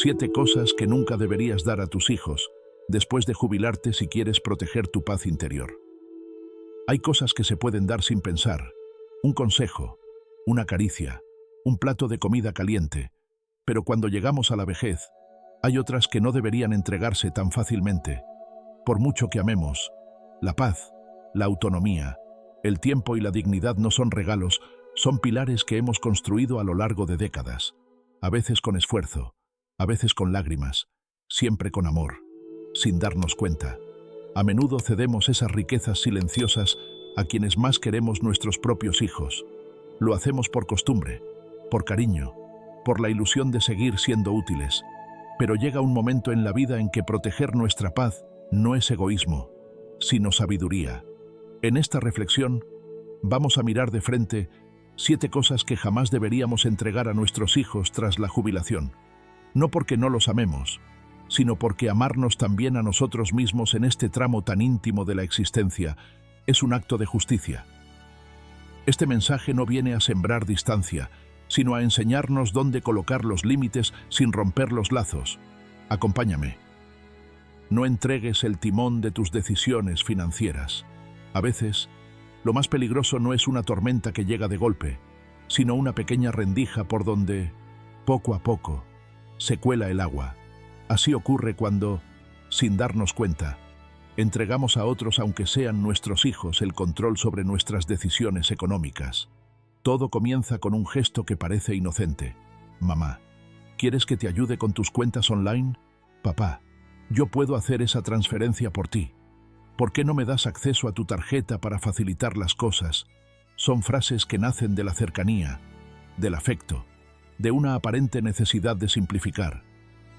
7 cosas que nunca deberías dar a tus hijos después de jubilarte si quieres proteger tu paz interior. Hay cosas que se pueden dar sin pensar. Un consejo, una caricia, un plato de comida caliente. Pero cuando llegamos a la vejez, hay otras que no deberían entregarse tan fácilmente. Por mucho que amemos, la paz, la autonomía, el tiempo y la dignidad no son regalos, son pilares que hemos construido a lo largo de décadas. A veces con esfuerzo, a veces con lágrimas, siempre con amor, sin darnos cuenta. A menudo cedemos esas riquezas silenciosas a quienes más queremos, nuestros propios hijos. Lo hacemos por costumbre, por cariño, por la ilusión de seguir siendo útiles. Pero llega un momento en la vida en que proteger nuestra paz no es egoísmo, sino sabiduría. En esta reflexión, vamos a mirar de frente 7 cosas que jamás deberíamos entregar a nuestros hijos tras la jubilación. No porque no los amemos, sino porque amarnos también a nosotros mismos en este tramo tan íntimo de la existencia es un acto de justicia. Este mensaje no viene a sembrar distancia, sino a enseñarnos dónde colocar los límites sin romper los lazos. Acompáñame. No entregues el timón de tus decisiones financieras. A veces, lo más peligroso no es una tormenta que llega de golpe, sino una pequeña rendija por donde, poco a poco, se cuela el agua. Así ocurre cuando, sin darnos cuenta, entregamos a otros, aunque sean nuestros hijos, el control sobre nuestras decisiones económicas. Todo comienza con un gesto que parece inocente. Mamá, ¿quieres que te ayude con tus cuentas online? Papá, yo puedo hacer esa transferencia por ti. ¿Por qué no me das acceso a tu tarjeta para facilitar las cosas? Son frases que nacen de la cercanía, del afecto, de una aparente necesidad de simplificar.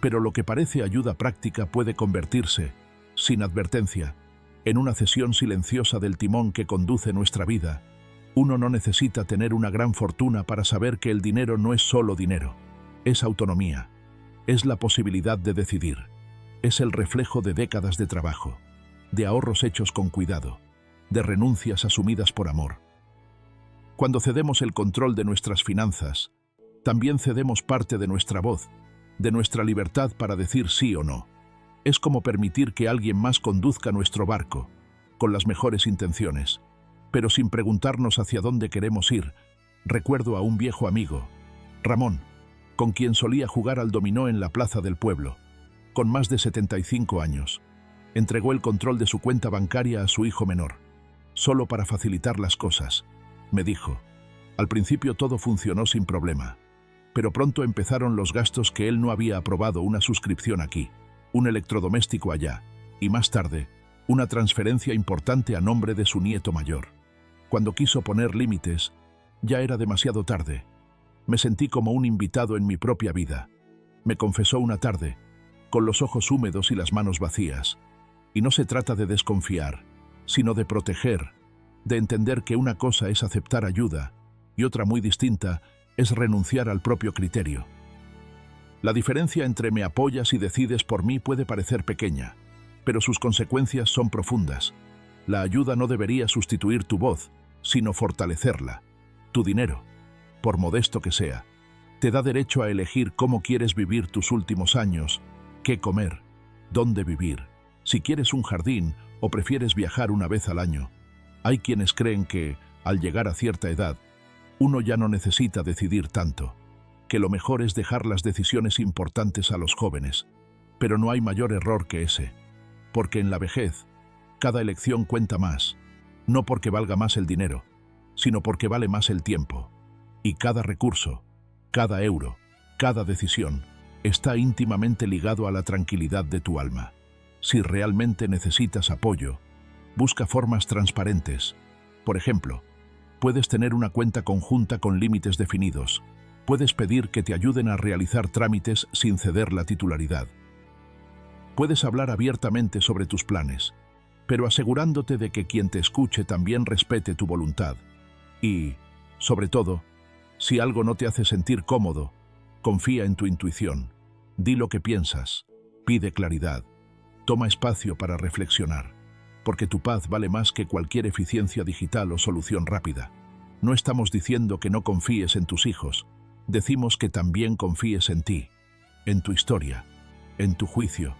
Pero lo que parece ayuda práctica puede convertirse, sin advertencia, en una cesión silenciosa del timón que conduce nuestra vida. Uno no necesita tener una gran fortuna para saber que el dinero no es solo dinero. Es autonomía, es la posibilidad de decidir, es el reflejo de décadas de trabajo, de ahorros hechos con cuidado, de renuncias asumidas por amor. Cuando cedemos el control de nuestras finanzas, también cedemos parte de nuestra voz, de nuestra libertad para decir sí o no. Es como permitir que alguien más conduzca nuestro barco, con las mejores intenciones, pero sin preguntarnos hacia dónde queremos ir. Recuerdo a un viejo amigo, Ramón, con quien solía jugar al dominó en la plaza del pueblo. Con más de 75 años, entregó el control de su cuenta bancaria a su hijo menor, solo para facilitar las cosas. Me dijo, al principio todo funcionó sin problema, pero pronto empezaron los gastos que él no había aprobado: una suscripción aquí, un electrodoméstico allá, y más tarde, una transferencia importante a nombre de su nieto mayor. Cuando quiso poner límites, ya era demasiado tarde. Me sentí como un invitado en mi propia vida. Me confesó una tarde, con los ojos húmedos y las manos vacías. Y no se trata de desconfiar, sino de proteger, de entender que una cosa es aceptar ayuda y otra, muy distinta, es renunciar al propio criterio. La diferencia entre me apoyas y decides por mí puede parecer pequeña, pero sus consecuencias son profundas. La ayuda no debería sustituir tu voz, sino fortalecerla. Tu dinero, por modesto que sea, te da derecho a elegir cómo quieres vivir tus últimos años, qué comer, dónde vivir, si quieres un jardín o prefieres viajar una vez al año. Hay quienes creen que, al llegar a cierta edad, uno ya no necesita decidir tanto, que lo mejor es dejar las decisiones importantes a los jóvenes. Pero no hay mayor error que ese, porque en la vejez, cada elección cuenta más, no porque valga más el dinero, sino porque vale más el tiempo. Y cada recurso, cada euro, cada decisión, está íntimamente ligado a la tranquilidad de tu alma. Si realmente necesitas apoyo, busca formas transparentes. Por ejemplo, puedes tener una cuenta conjunta con límites definidos. Puedes pedir que te ayuden a realizar trámites sin ceder la titularidad. Puedes hablar abiertamente sobre tus planes, pero asegurándote de que quien te escuche también respete tu voluntad. Y, sobre todo, si algo no te hace sentir cómodo, confía en tu intuición. Di lo que piensas, pide claridad, toma espacio para reflexionar, porque tu paz vale más que cualquier eficiencia digital o solución rápida. No estamos diciendo que no confíes en tus hijos, decimos que también confíes en ti. en tu historia, en tu juicio,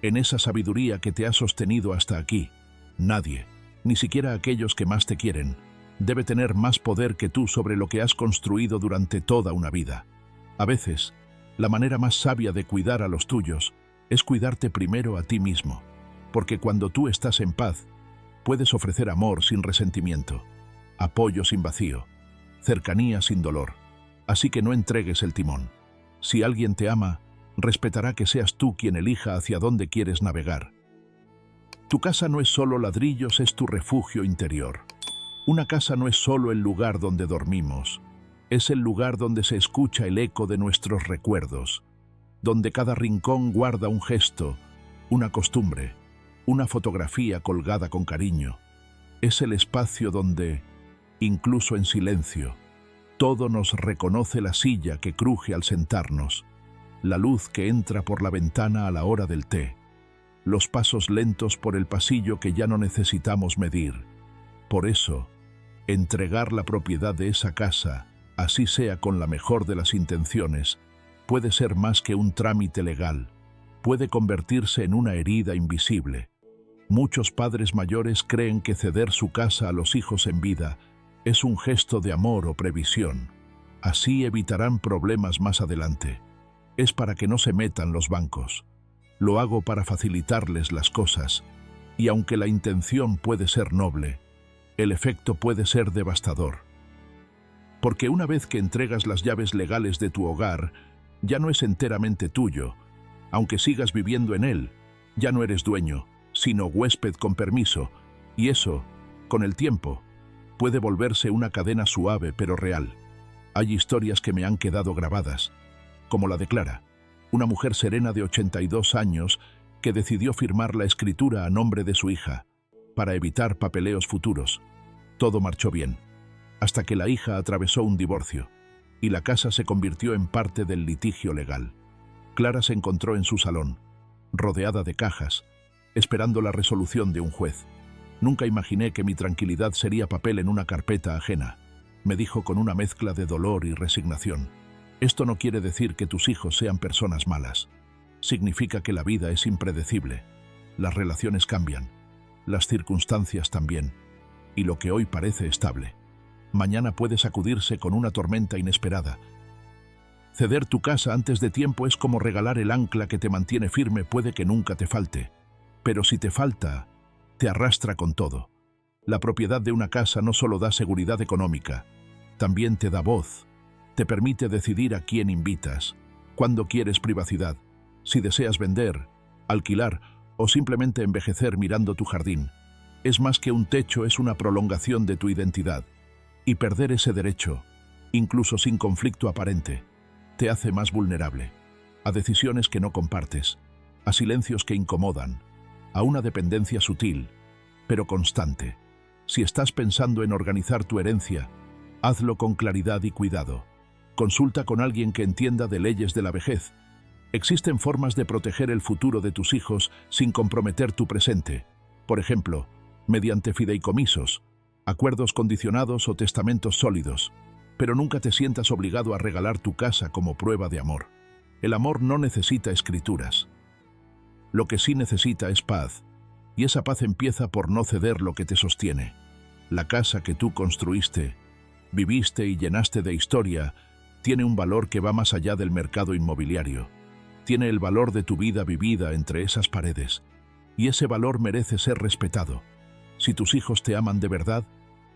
en esa sabiduría que te ha sostenido hasta aquí. Nadie, ni siquiera aquellos que más te quieren, debe tener más poder que tú sobre lo que has construido durante toda una vida. A veces, la manera más sabia de cuidar a los tuyos es cuidarte primero a ti mismo, porque cuando tú estás en paz, puedes ofrecer amor sin resentimiento, apoyo sin vacío, cercanía sin dolor. Así que no entregues el timón. Si alguien te ama, respetará que seas tú quien elija hacia dónde quieres navegar. Tu casa no es solo ladrillos, es tu refugio interior. Una casa no es solo el lugar donde dormimos, es el lugar donde se escucha el eco de nuestros recuerdos, donde cada rincón guarda un gesto, una costumbre, una fotografía colgada con cariño. Es el espacio donde, incluso en silencio, todo nos reconoce: la silla que cruje al sentarnos, la luz que entra por la ventana a la hora del té, los pasos lentos por el pasillo que ya no necesitamos medir. Por eso, entregar la propiedad de esa casa, así sea con la mejor de las intenciones, puede ser más que un trámite legal, puede convertirse en una herida invisible. Muchos padres mayores creen que ceder su casa a los hijos en vida es un gesto de amor o previsión. Así evitarán problemas más adelante. Es para que no se metan los bancos. Lo hago para facilitarles las cosas, y aunque la intención puede ser noble, el efecto puede ser devastador. Porque una vez que entregas las llaves legales de tu hogar, ya no es enteramente tuyo. Aunque sigas viviendo en él, ya no eres dueño, sino huésped con permiso, y eso, con el tiempo, puede volverse una cadena suave pero real. Hay historias que me han quedado grabadas, como la de Clara, una mujer serena de 82 años que decidió firmar la escritura a nombre de su hija, para evitar papeleos futuros. Todo marchó bien, hasta que la hija atravesó un divorcio, y la casa se convirtió en parte del litigio legal. Clara se encontró en su salón, rodeada de cajas, esperando la resolución de un juez. Nunca imaginé que mi tranquilidad sería papel en una carpeta ajena, me dijo con una mezcla de dolor y resignación. Esto no quiere decir que tus hijos sean personas malas. Significa que la vida es impredecible. Las relaciones cambian, las circunstancias también, y lo que hoy parece estable, mañana puede sacudirse con una tormenta inesperada. Ceder tu casa antes de tiempo es como regalar el ancla que te mantiene firme. Puede que nunca te falte, pero si te falta, te arrastra con todo. La propiedad de una casa no solo da seguridad económica, también te da voz, te permite decidir a quién invitas, cuándo quieres privacidad, si deseas vender, alquilar o simplemente envejecer mirando tu jardín. Es más que un techo, es una prolongación de tu identidad. Y perder ese derecho, incluso sin conflicto aparente, te hace más vulnerable a decisiones que no compartes, a silencios que incomodan, a una dependencia sutil, pero constante. Si estás pensando en organizar tu herencia, hazlo con claridad y cuidado. Consulta con alguien que entienda de leyes de la vejez. Existen formas de proteger el futuro de tus hijos sin comprometer tu presente. Por ejemplo, mediante fideicomisos, acuerdos condicionados o testamentos sólidos. Pero nunca te sientas obligado a regalar tu casa como prueba de amor. El amor no necesita escrituras. Lo que sí necesita es paz, y esa paz empieza por no ceder lo que te sostiene. La casa que tú construiste, viviste y llenaste de historia, tiene un valor que va más allá del mercado inmobiliario. Tiene el valor de tu vida vivida entre esas paredes, y ese valor merece ser respetado. Si tus hijos te aman de verdad,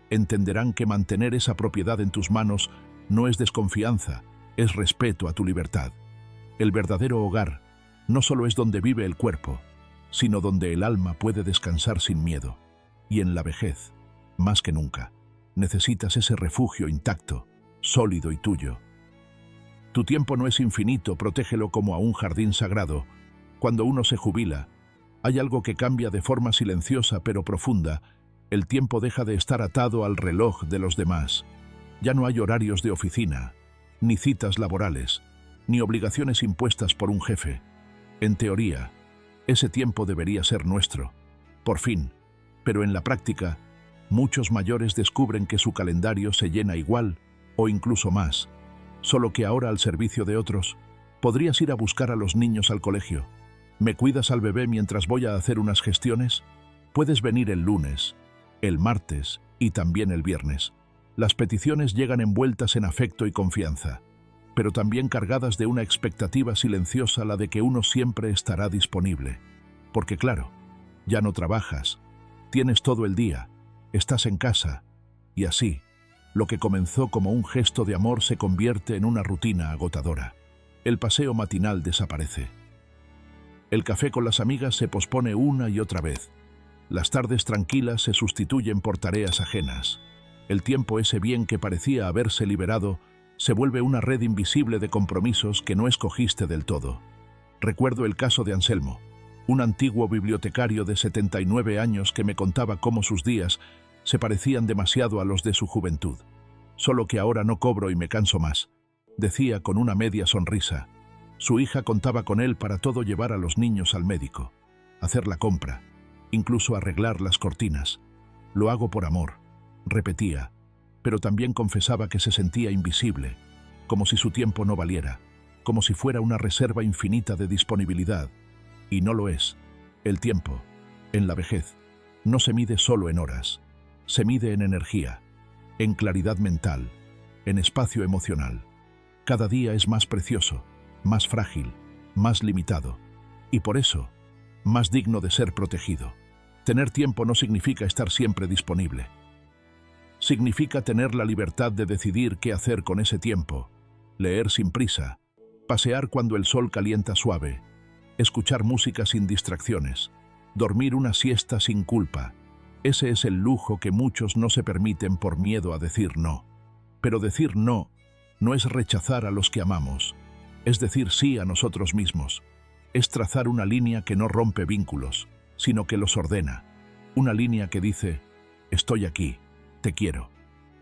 entenderán que mantener esa propiedad en tus manos no es desconfianza, es respeto a tu libertad. El verdadero hogar no solo es donde vive el cuerpo, sino donde el alma puede descansar sin miedo. Y en la vejez, más que nunca, necesitas ese refugio intacto, sólido y tuyo. Tu tiempo no es infinito, protégelo como a un jardín sagrado. Cuando uno se jubila, hay algo que cambia de forma silenciosa pero profunda. El tiempo deja de estar atado al reloj de los demás. Ya no hay horarios de oficina, ni citas laborales, ni obligaciones impuestas por un jefe. En teoría, ese tiempo debería ser nuestro, por fin, pero en la práctica, muchos mayores descubren que su calendario se llena igual o incluso más, solo que ahora al servicio de otros. ¿Podrías ir a buscar a los niños al colegio? ¿Me cuidas al bebé mientras voy a hacer unas gestiones? Puedes venir el lunes, el martes y también el viernes. Las peticiones llegan envueltas en afecto y confianza, pero también cargadas de una expectativa silenciosa, la de que uno siempre estará disponible. Porque claro, ya no trabajas, tienes todo el día, estás en casa, y así, lo que comenzó como un gesto de amor se convierte en una rutina agotadora. El paseo matinal desaparece. El café con las amigas se pospone una y otra vez. Las tardes tranquilas se sustituyen por tareas ajenas. El tiempo, ese bien que parecía haberse liberado, se vuelve una red invisible de compromisos que no escogiste del todo. Recuerdo el caso de Anselmo, un antiguo bibliotecario de 79 años que me contaba cómo sus días se parecían demasiado a los de su juventud. Solo que ahora no cobro y me canso más, decía con una media sonrisa. Su hija contaba con él para todo: llevar a los niños al médico, hacer la compra, incluso arreglar las cortinas. Lo hago por amor, repetía, pero también confesaba que se sentía invisible, como si su tiempo no valiera, como si fuera una reserva infinita de disponibilidad. Y no lo es. El tiempo, en la vejez, no se mide solo en horas, se mide en energía, en claridad mental, en espacio emocional. Cada día es más precioso, más frágil, más limitado, y por eso, más digno de ser protegido. Tener tiempo no significa estar siempre disponible. Significa tener la libertad de decidir qué hacer con ese tiempo, leer sin prisa, pasear cuando el sol calienta suave, escuchar música sin distracciones, dormir una siesta sin culpa. Ese es el lujo que muchos no se permiten por miedo a decir no. Pero decir no no es rechazar a los que amamos, es decir sí a nosotros mismos. Es trazar una línea que no rompe vínculos, sino que los ordena. Una línea que dice: estoy aquí, te quiero,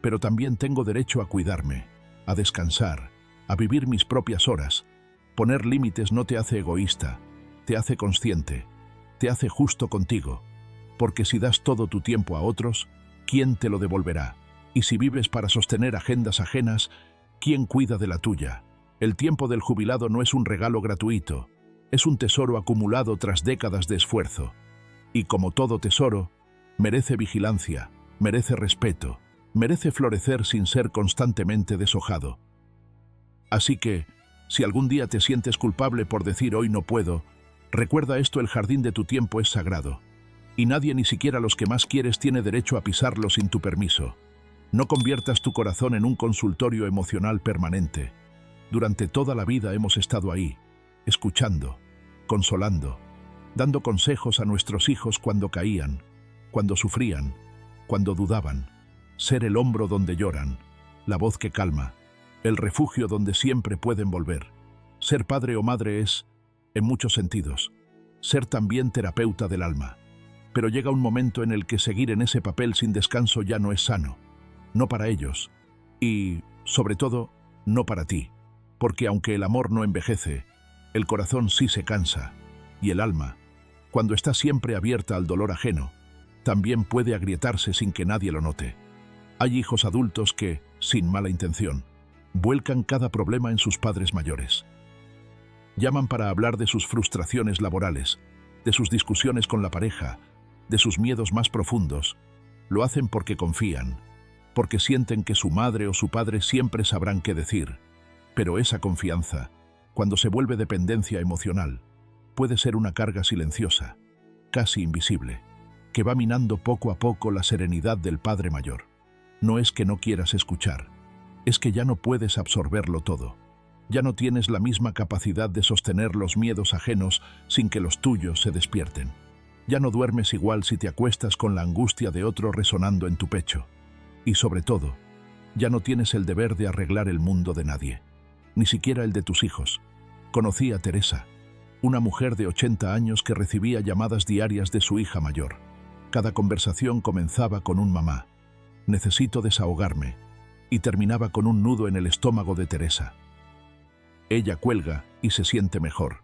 pero también tengo derecho a cuidarme, a descansar, a vivir mis propias horas. Poner límites no te hace egoísta, te hace consciente, te hace justo contigo, porque si das todo tu tiempo a otros, ¿quién te lo devolverá? Y si vives para sostener agendas ajenas, ¿quién cuida de la tuya? El tiempo del jubilado no es un regalo gratuito, es un tesoro acumulado tras décadas de esfuerzo. Y como todo tesoro, merece vigilancia, merece respeto, merece florecer sin ser constantemente deshojado. Así que, si algún día te sientes culpable por decir hoy no puedo, recuerda esto: el jardín de tu tiempo es sagrado, y nadie, ni siquiera los que más quieres, tiene derecho a pisarlo sin tu permiso. No conviertas tu corazón en un consultorio emocional permanente. Durante toda la vida hemos estado ahí, escuchando, consolando, dando consejos a nuestros hijos cuando caían, cuando sufrían, cuando dudaban. Ser el hombro donde lloran, la voz que calma, el refugio donde siempre pueden volver. Ser padre o madre es, en muchos sentidos, ser también terapeuta del alma. Pero llega un momento en el que seguir en ese papel sin descanso ya no es sano. No para ellos, y, sobre todo, no para ti. Porque aunque el amor no envejece, el corazón sí se cansa, y el alma, cuando está siempre abierta al dolor ajeno, también puede agrietarse sin que nadie lo note. Hay hijos adultos que, sin mala intención, vuelcan cada problema en sus padres mayores. Llaman para hablar de sus frustraciones laborales, de sus discusiones con la pareja, de sus miedos más profundos. Lo hacen porque confían, porque sienten que su madre o su padre siempre sabrán qué decir. Pero esa confianza, cuando se vuelve dependencia emocional, puede ser una carga silenciosa, casi invisible, que va minando poco a poco la serenidad del padre mayor. No es que no quieras escuchar, es que ya no puedes absorberlo todo. Ya no tienes la misma capacidad de sostener los miedos ajenos sin que los tuyos se despierten. Ya no duermes igual si te acuestas con la angustia de otro resonando en tu pecho. Y sobre todo, ya no tienes el deber de arreglar el mundo de nadie, ni siquiera el de tus hijos. Conocí a Teresa, una mujer de 80 años que recibía llamadas diarias de su hija mayor. Cada conversación comenzaba con un mamá, necesito desahogarme, y terminaba con un nudo en el estómago de Teresa. Ella cuelga y se siente mejor,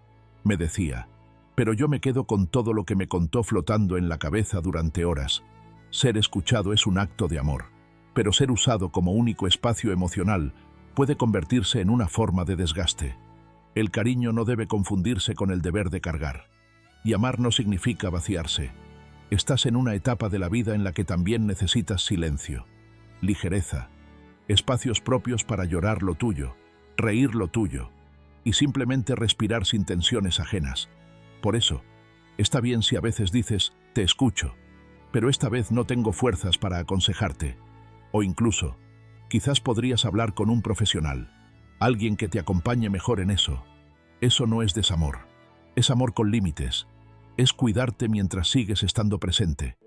me decía, pero yo me quedo con todo lo que me contó flotando en la cabeza durante horas. Ser escuchado es un acto de amor, pero ser usado como único espacio emocional puede convertirse en una forma de desgaste. El cariño no debe confundirse con el deber de cargar. Y amar no significa vaciarse. Estás en una etapa de la vida en la que también necesitas silencio, ligereza, espacios propios para llorar lo tuyo, reír lo tuyo y simplemente respirar sin tensiones ajenas. Por eso, está bien si a veces dices, te escucho, pero esta vez no tengo fuerzas para aconsejarte. O incluso, quizás podrías hablar con un profesional, alguien que te acompañe mejor en eso. Eso no es desamor, es amor con límites, es cuidarte mientras sigues estando presente.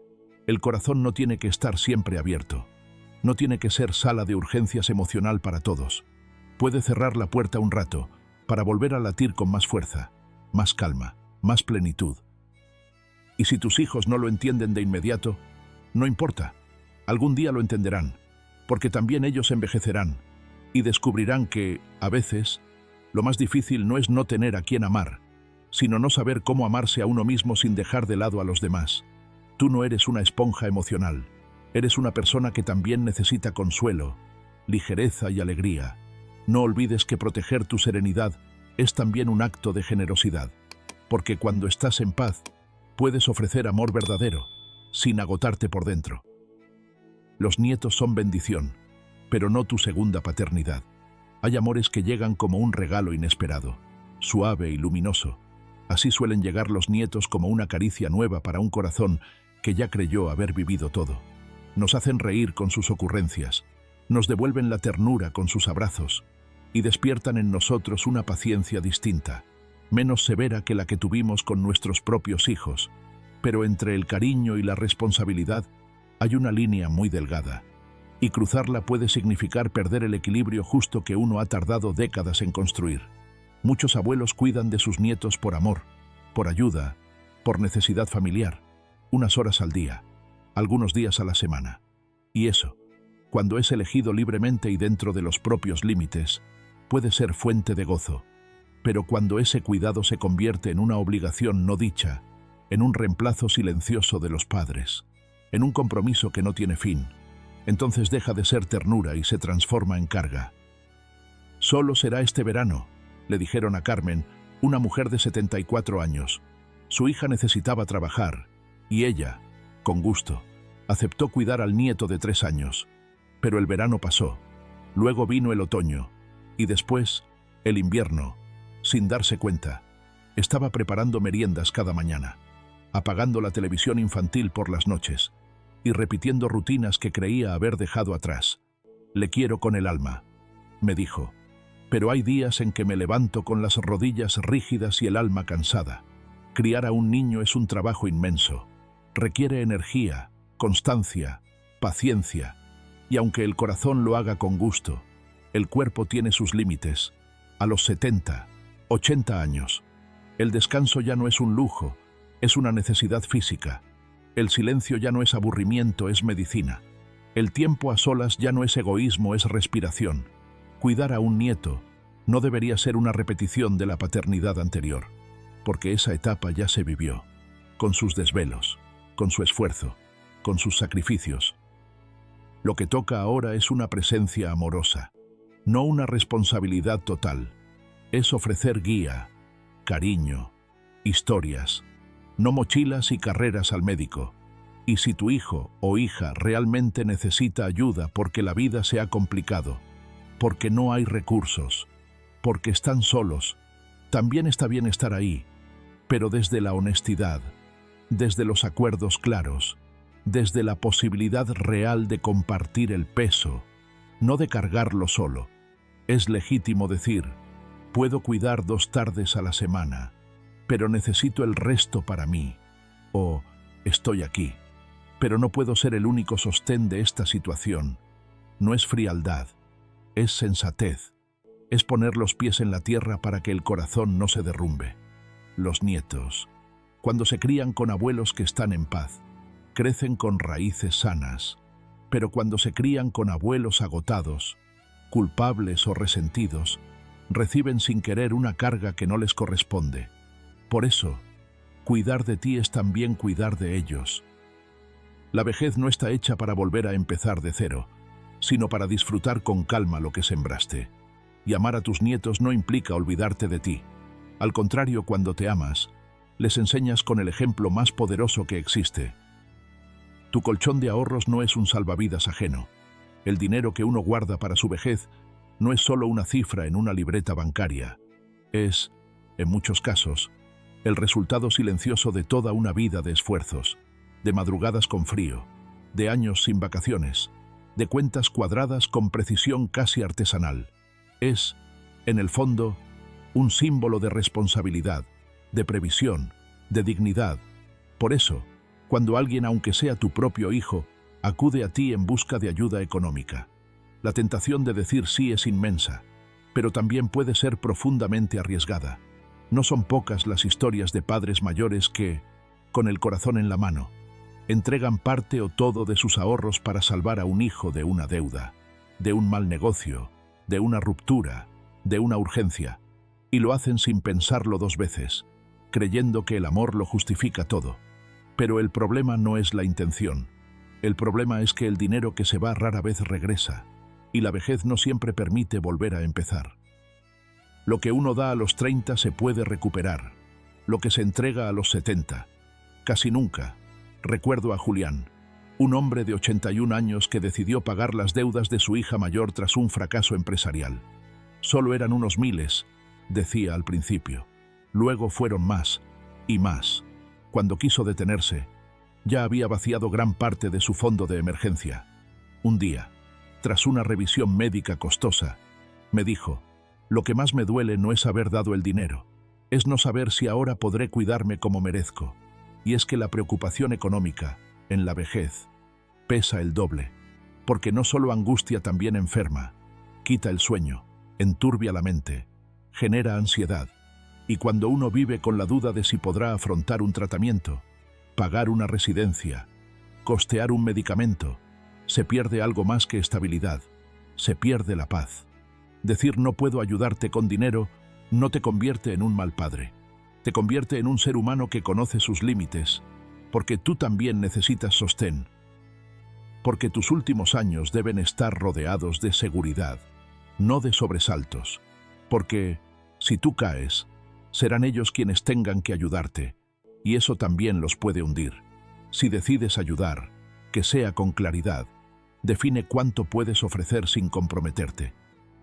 El corazón no tiene que estar siempre abierto, no tiene que ser sala de urgencias emocional para todos. Puede cerrar la puerta un rato para volver a latir con más fuerza, más calma, más plenitud. Y si tus hijos no lo entienden de inmediato, no importa, algún día lo entenderán, porque también ellos envejecerán y descubrirán que, a veces, lo más difícil no es no tener a quien amar, sino no saber cómo amarse a uno mismo sin dejar de lado a los demás. Tú no eres una esponja emocional, eres una persona que también necesita consuelo, ligereza y alegría. No olvides que proteger tu serenidad es también un acto de generosidad, porque cuando estás en paz, puedes ofrecer amor verdadero, sin agotarte por dentro. Los nietos son bendición, pero no tu segunda paternidad. Hay amores que llegan como un regalo inesperado, suave y luminoso. Así suelen llegar los nietos como una caricia nueva para un corazón que ya creyó haber vivido todo. Nos hacen reír con sus ocurrencias, nos devuelven la ternura con sus abrazos y despiertan en nosotros una paciencia distinta, menos severa que la que tuvimos con nuestros propios hijos. Pero entre el cariño y la responsabilidad hay una línea muy delgada, y cruzarla puede significar perder el equilibrio justo que uno ha tardado décadas en construir. Muchos abuelos cuidan de sus nietos por amor, por ayuda, por necesidad familiar, unas horas al día, algunos días a la semana. Y eso, cuando es elegido libremente y dentro de los propios límites, puede ser fuente de gozo. Pero cuando ese cuidado se convierte en una obligación no dicha, en un reemplazo silencioso de los padres, en un compromiso que no tiene fin, entonces deja de ser ternura y se transforma en carga. Solo será este verano, le dijeron a Carmen, una mujer de 74 años. Su hija necesitaba trabajar, y ella, con gusto, aceptó cuidar al nieto de 3 años. Pero el verano pasó, luego vino el otoño, y después, el invierno. Sin darse cuenta, estaba preparando meriendas cada mañana, apagando la televisión infantil por las noches y repitiendo rutinas que creía haber dejado atrás. Le quiero con el alma, me dijo, pero hay días en que me levanto con las rodillas rígidas y el alma cansada. Criar a un niño es un trabajo inmenso. Requiere energía, constancia, paciencia, y aunque el corazón lo haga con gusto, el cuerpo tiene sus límites. A los 70, 80 años, el descanso ya no es un lujo, es una necesidad física. El silencio ya no es aburrimiento, es medicina. El tiempo a solas ya no es egoísmo, es respiración. Cuidar a un nieto no debería ser una repetición de la paternidad anterior, porque esa etapa ya se vivió, con sus desvelos, con su esfuerzo, con sus sacrificios. Lo que toca ahora es una presencia amorosa, no una responsabilidad total. Es ofrecer guía, cariño, historias, no mochilas y carreras al médico. Y si tu hijo o hija realmente necesita ayuda porque la vida se ha complicado, porque no hay recursos, porque están solos, también está bien estar ahí, pero desde la honestidad, desde los acuerdos claros, desde la posibilidad real de compartir el peso, no de cargarlo solo. Es legítimo decir, puedo cuidar 2 tardes a la semana, pero necesito el resto para mí. O, estoy aquí, pero no puedo ser el único sostén de esta situación. No es frialdad, es sensatez. Es poner los pies en la tierra para que el corazón no se derrumbe. Los nietos, cuando se crían con abuelos que están en paz, crecen con raíces sanas, pero cuando se crían con abuelos agotados, culpables o resentidos, reciben sin querer una carga que no les corresponde. Por eso, cuidar de ti es también cuidar de ellos. La vejez no está hecha para volver a empezar de cero, sino para disfrutar con calma lo que sembraste. Y amar a tus nietos no implica olvidarte de ti. Al contrario, cuando te amas, les enseñas con el ejemplo más poderoso que existe. Tu colchón de ahorros no es un salvavidas ajeno. El dinero que uno guarda para su vejez no es solo una cifra en una libreta bancaria. Es, en muchos casos, el resultado silencioso de toda una vida de esfuerzos, de madrugadas con frío, de años sin vacaciones, de cuentas cuadradas con precisión casi artesanal. Es, en el fondo, un símbolo de responsabilidad, de previsión, de dignidad. Por eso, cuando alguien, aunque sea tu propio hijo, acude a ti en busca de ayuda económica, la tentación de decir sí es inmensa, pero también puede ser profundamente arriesgada. No son pocas las historias de padres mayores que, con el corazón en la mano, entregan parte o todo de sus ahorros para salvar a un hijo de una deuda, de un mal negocio, de una ruptura, de una urgencia, y lo hacen sin pensarlo dos veces, creyendo que el amor lo justifica todo. Pero el problema no es la intención. El problema es que el dinero que se va rara vez regresa, y la vejez no siempre permite volver a empezar. Lo que uno da a los 30 se puede recuperar, lo que se entrega a los 70, casi nunca. Recuerdo a Julián, un hombre de 81 años que decidió pagar las deudas de su hija mayor tras un fracaso empresarial. Solo eran unos miles, decía al principio. Luego fueron más y más. Cuando quiso detenerse, ya había vaciado gran parte de su fondo de emergencia. Un día, tras una revisión médica costosa, me dijo: «Lo que más me duele no es haber dado el dinero, es no saber si ahora podré cuidarme como merezco». Y es que la preocupación económica, en la vejez, pesa el doble, porque no solo angustia, también enferma, quita el sueño, enturbia la mente, genera ansiedad. Y cuando uno vive con la duda de si podrá afrontar un tratamiento, pagar una residencia, costear un medicamento, se pierde algo más que estabilidad, se pierde la paz. Decir no puedo ayudarte con dinero no te convierte en un mal padre, te convierte en un ser humano que conoce sus límites, porque tú también necesitas sostén, porque tus últimos años deben estar rodeados de seguridad, no de sobresaltos, porque, si tú caes, serán ellos quienes tengan que ayudarte, y eso también los puede hundir. Si decides ayudar, que sea con claridad, define cuánto puedes ofrecer sin comprometerte.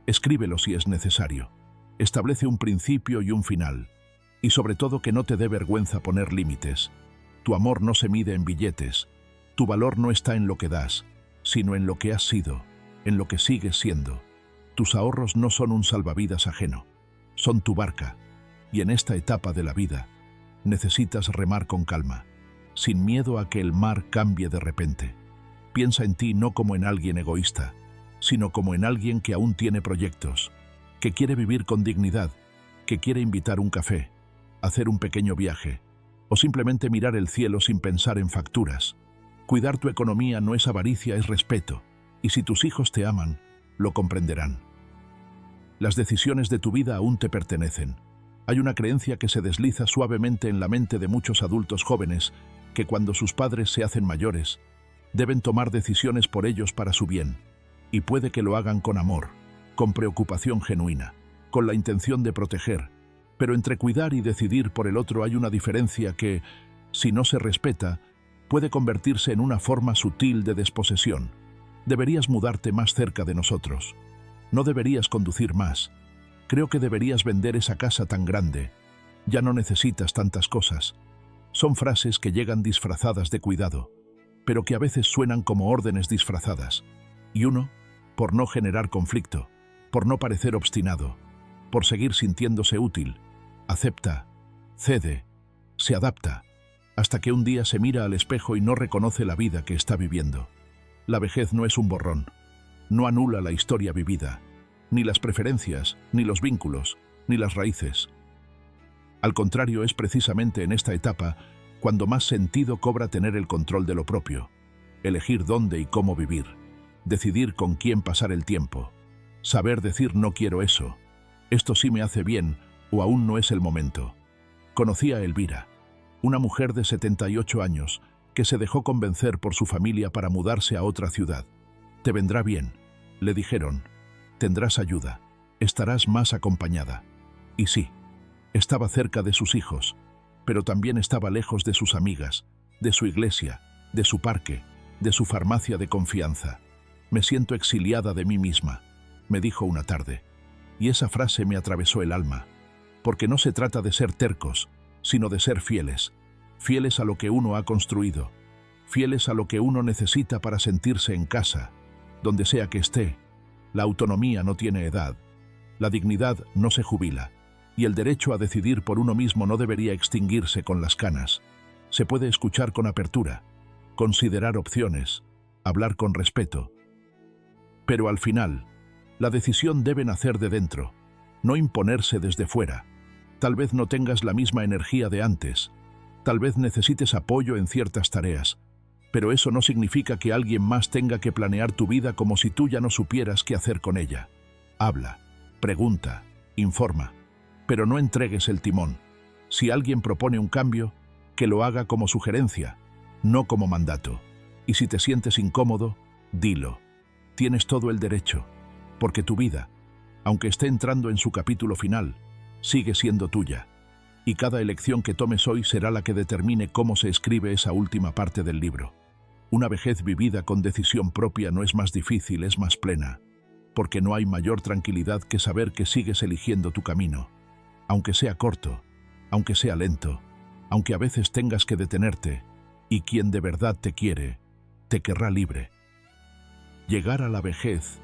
Escríbelo si es necesario. Establece un principio y un final, y sobre todo que no te dé vergüenza poner límites. Tu amor no se mide en billetes, tu valor no está en lo que das, sino en lo que has sido, en lo que sigues siendo. Tus ahorros no son un salvavidas ajeno, son tu barca, y en esta etapa de la vida necesitas remar con calma, sin miedo a que el mar cambie de repente. Piensa en ti no como en alguien egoísta, sino como en alguien que aún tiene proyectos, que quiere vivir con dignidad, que quiere invitar un café, hacer un pequeño viaje, o simplemente mirar el cielo sin pensar en facturas. Cuidar tu economía no es avaricia, es respeto, y si tus hijos te aman, lo comprenderán. Las decisiones de tu vida aún te pertenecen. Hay una creencia que se desliza suavemente en la mente de muchos adultos jóvenes, que cuando sus padres se hacen mayores, deben tomar decisiones por ellos para su bien, y puede que lo hagan con amor, con preocupación genuina, con la intención de proteger, pero entre cuidar y decidir por el otro hay una diferencia que, si no se respeta, puede convertirse en una forma sutil de desposesión. Deberías mudarte más cerca de nosotros. No deberías conducir más. Creo que deberías vender esa casa tan grande. Ya no necesitas tantas cosas. Son frases que llegan disfrazadas de cuidado, pero que a veces suenan como órdenes disfrazadas. Y uno, por no generar conflicto, por no parecer obstinado, por seguir sintiéndose útil, acepta, cede, se adapta, hasta que un día se mira al espejo y no reconoce la vida que está viviendo. La vejez no es un borrón, no anula la historia vivida, ni las preferencias, ni los vínculos, ni las raíces. Al contrario, es precisamente en esta etapa cuando más sentido cobra tener el control de lo propio, elegir dónde y cómo vivir, decidir con quién pasar el tiempo, saber decir no quiero eso, esto sí me hace bien o aún no es el momento. Conocí a Elvira, una mujer de 78 años que se dejó convencer por su familia para mudarse a otra ciudad. Te vendrá bien, le dijeron, tendrás ayuda. estarás más acompañada. Y sí, estaba cerca de sus hijos, pero también estaba lejos de sus amigas, de su iglesia, de su parque, de su farmacia de confianza. Me siento exiliada de mí misma, me dijo una tarde. Y esa frase me atravesó el alma, porque no se trata de ser tercos, sino de ser fieles, fieles a lo que uno ha construido, fieles a lo que uno necesita para sentirse en casa, donde sea que esté. La autonomía no tiene edad, la dignidad no se jubila, y el derecho a decidir por uno mismo no debería extinguirse con las canas. Se puede escuchar con apertura, considerar opciones, hablar con respeto. Pero al final, la decisión debe nacer de dentro, no imponerse desde fuera. Tal vez no tengas la misma energía de antes, tal vez necesites apoyo en ciertas tareas, pero eso no significa que alguien más tenga que planear tu vida como si tú ya no supieras qué hacer con ella. Habla, pregunta, informa, pero no entregues el timón. Si alguien propone un cambio, que lo haga como sugerencia, no como mandato. Y si te sientes incómodo, dilo. Tienes todo el derecho, porque tu vida, aunque esté entrando en su capítulo final, sigue siendo tuya. Y cada elección que tomes hoy será la que determine cómo se escribe esa última parte del libro. Una vejez vivida con decisión propia no es más difícil, es más plena, porque no hay mayor tranquilidad que saber que sigues eligiendo tu camino. Aunque sea corto, aunque sea lento, aunque a veces tengas que detenerte, y quien de verdad te quiere, te querrá libre. Llegar a la vejez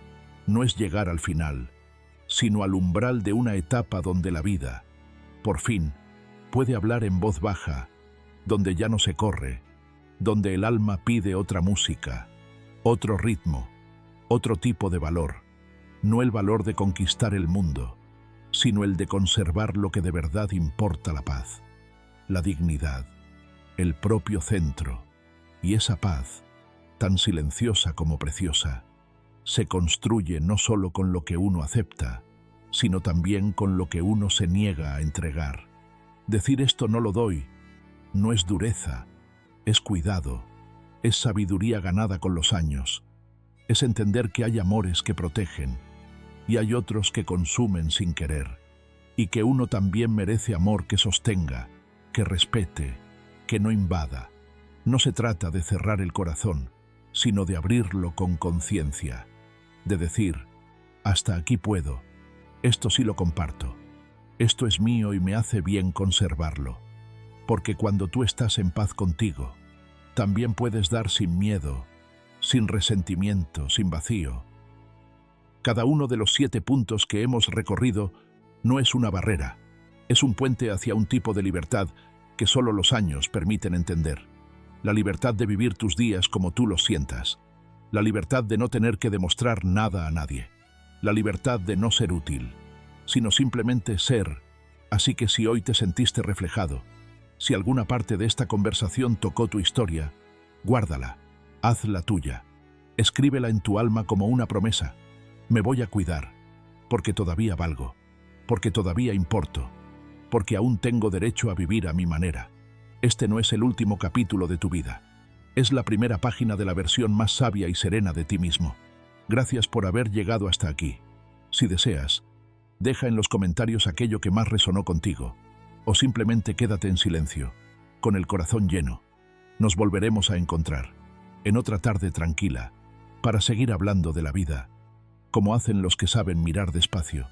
no es llegar al final, sino al umbral de una etapa donde la vida, por fin, puede hablar en voz baja, donde ya no se corre, donde el alma pide otra música, otro ritmo, otro tipo de valor, no el valor de conquistar el mundo, sino el de conservar lo que de verdad importa: la paz, la dignidad, el propio centro. Y esa paz, tan silenciosa como preciosa, se construye no solo con lo que uno acepta, sino también con lo que uno se niega a entregar. Decir esto no lo doy no es dureza, es cuidado, es sabiduría ganada con los años, es entender que hay amores que protegen y hay otros que consumen sin querer, y que uno también merece amor que sostenga, que respete, que no invada. No se trata de cerrar el corazón, sino de abrirlo con conciencia, de decir: hasta aquí puedo, esto sí lo comparto, esto es mío y me hace bien conservarlo. Porque cuando tú estás en paz contigo, también puedes dar sin miedo, sin resentimiento, sin vacío. Cada uno de los 7 puntos que hemos recorrido no es una barrera, es un puente hacia un tipo de libertad que solo los años permiten entender. La libertad de vivir tus días como tú los sientas, la libertad de no tener que demostrar nada a nadie, la libertad de no ser útil, sino simplemente ser. Así que si hoy te sentiste reflejado, si alguna parte de esta conversación tocó tu historia, guárdala, hazla tuya, escríbela en tu alma como una promesa: me voy a cuidar, porque todavía valgo, porque todavía importo, porque aún tengo derecho a vivir a mi manera. Este no es el último capítulo de tu vida, es la primera página de la versión más sabia y serena de ti mismo. Gracias por haber llegado hasta aquí. Si deseas, deja en los comentarios aquello que más resonó contigo, o simplemente quédate en silencio, con el corazón lleno. Nos volveremos a encontrar, en otra tarde tranquila, para seguir hablando de la vida, como hacen los que saben mirar despacio.